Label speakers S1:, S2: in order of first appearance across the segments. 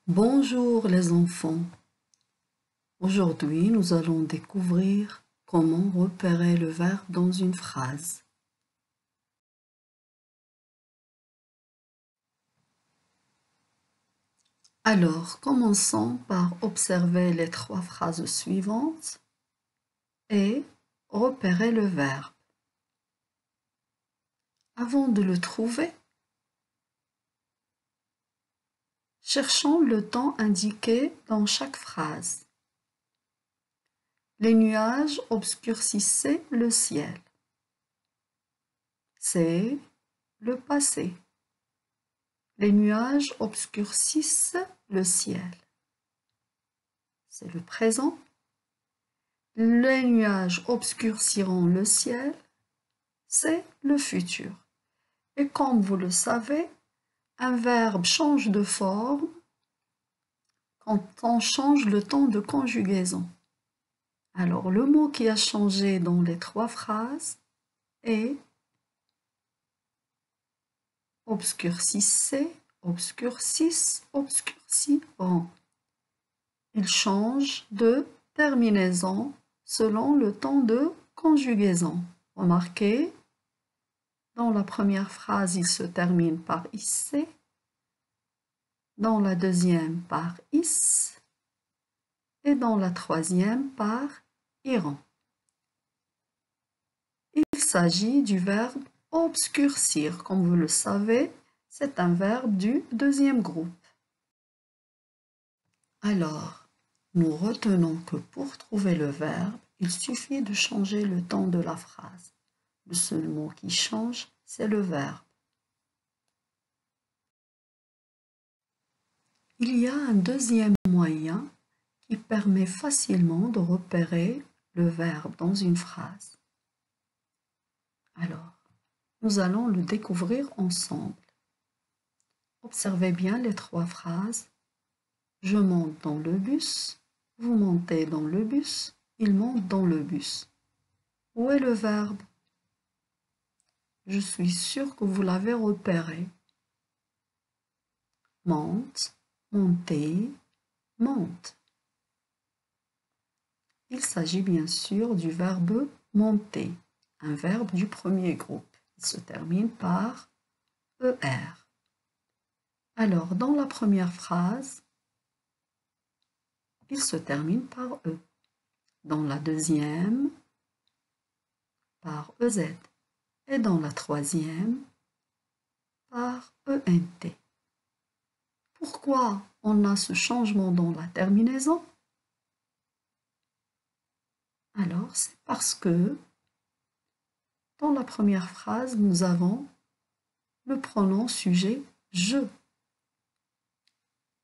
S1: Bonjour les enfants. Aujourd'hui, nous allons découvrir comment repérer le verbe dans une phrase. Alors, commençons par observer les trois phrases suivantes et repérer le verbe. Avant de le trouver, cherchons le temps indiqué dans chaque phrase. Les nuages obscurcissaient le ciel. C'est le passé. Les nuages obscurcissent le ciel. C'est le présent. Les nuages obscurciront le ciel. C'est le futur. Et comme vous le savez, un verbe change de forme quand on change le temps de conjugaison. Alors, le mot qui a changé dans les trois phrases est obscurcissait, obscurcissent, obscurciront. Il change de terminaison selon le temps de conjugaison. Remarquez, dans la première phrase, il se termine par issé, dans la deuxième par is et dans la troisième par iront. Il s'agit du verbe obscurcir. Comme vous le savez, c'est un verbe du deuxième groupe. Alors, nous retenons que pour trouver le verbe, il suffit de changer le temps de la phrase. Le seul mot qui change, c'est le verbe. Il y a un deuxième moyen qui permet facilement de repérer le verbe dans une phrase. Alors, nous allons le découvrir ensemble. Observez bien les trois phrases. Je monte dans le bus, vous montez dans le bus, il monte dans le bus. Où est le verbe? Je suis sûre que vous l'avez repéré. Monte, monter, monte. Il s'agit bien sûr du verbe monter, un verbe du premier groupe. Il se termine par ER. Alors, dans la première phrase, il se termine par E. Dans la deuxième, par EZ. Et dans la troisième, par ENT. Pourquoi on a ce changement dans la terminaison? Alors, c'est parce que dans la première phrase, nous avons le pronom sujet « je ».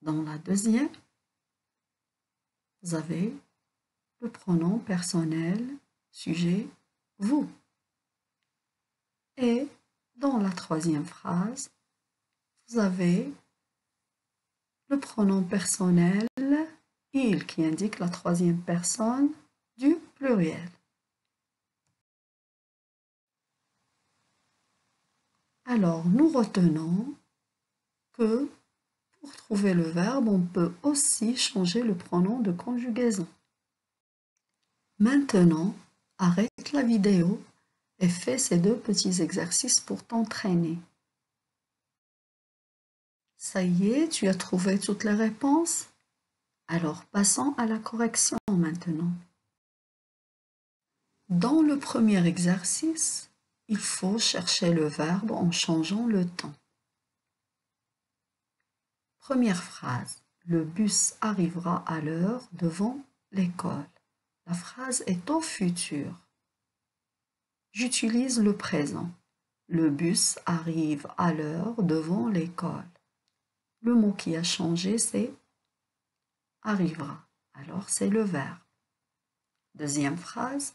S1: Dans la deuxième, vous avez le pronom personnel sujet « vous ». Et dans la troisième phrase, vous avez le pronom personnel « il » qui indique la troisième personne du pluriel. Alors, nous retenons que pour trouver le verbe, on peut aussi changer le pronom de conjugaison. Maintenant, arrête la vidéo et fais ces deux petits exercices pour t'entraîner. Ça y est, tu as trouvé toutes les réponses? Alors, passons à la correction maintenant. Dans le premier exercice, il faut chercher le verbe en changeant le temps. Première phrase, le bus arrivera à l'heure devant l'école. La phrase est au futur. J'utilise le présent. Le bus arrive à l'heure devant l'école. Le mot qui a changé, c'est arrivera. Alors, c'est le verbe. Deuxième phrase,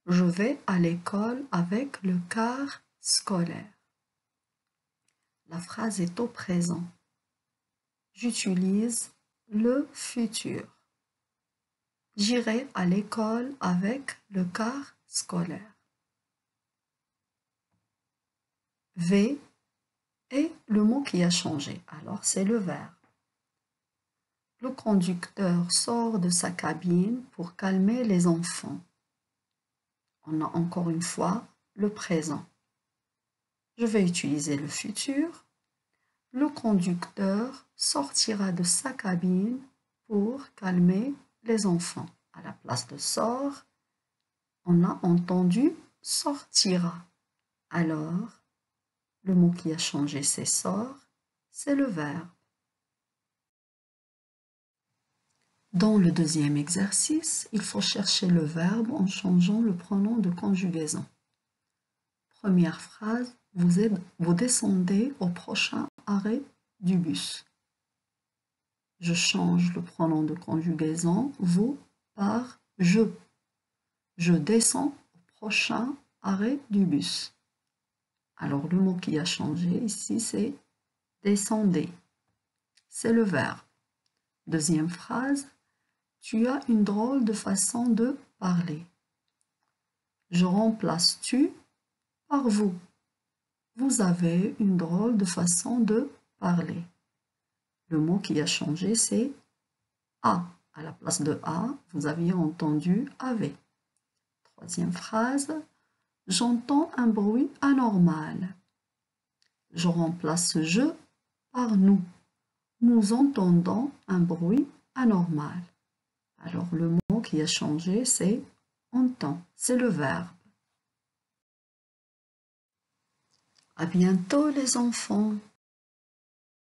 S1: je vais à l'école avec le car scolaire. La phrase est au présent. J'utilise le futur. J'irai à l'école avec le car scolaire. V est le mot qui a changé, alors c'est le verbe. Le conducteur sort de sa cabine pour calmer les enfants. On a encore une fois le présent. Je vais utiliser le futur. Le conducteur sortira de sa cabine pour calmer les enfants. À la place de sort, on a entendu sortira. Alors, le mot qui a changé c'est sort, c'est le verbe. Dans le deuxième exercice, il faut chercher le verbe en changeant le pronom de conjugaison. Première phrase, vous descendez au prochain arrêt du bus. Je change le pronom de conjugaison vous par je. Je descends au prochain arrêt du bus. Alors le mot qui a changé ici c'est descendez. C'est le verbe. Deuxième phrase, tu as une drôle de façon de parler. Je remplace tu par vous. Vous avez une drôle de façon de parler. Le mot qui a changé, c'est a. À la place de a, vous aviez entendu avait. Troisième phrase, j'entends un bruit anormal. Je remplace je par nous. Nous entendons un bruit anormal. Alors le mot qui a changé, c'est entend. C'est le verbe. À bientôt les enfants.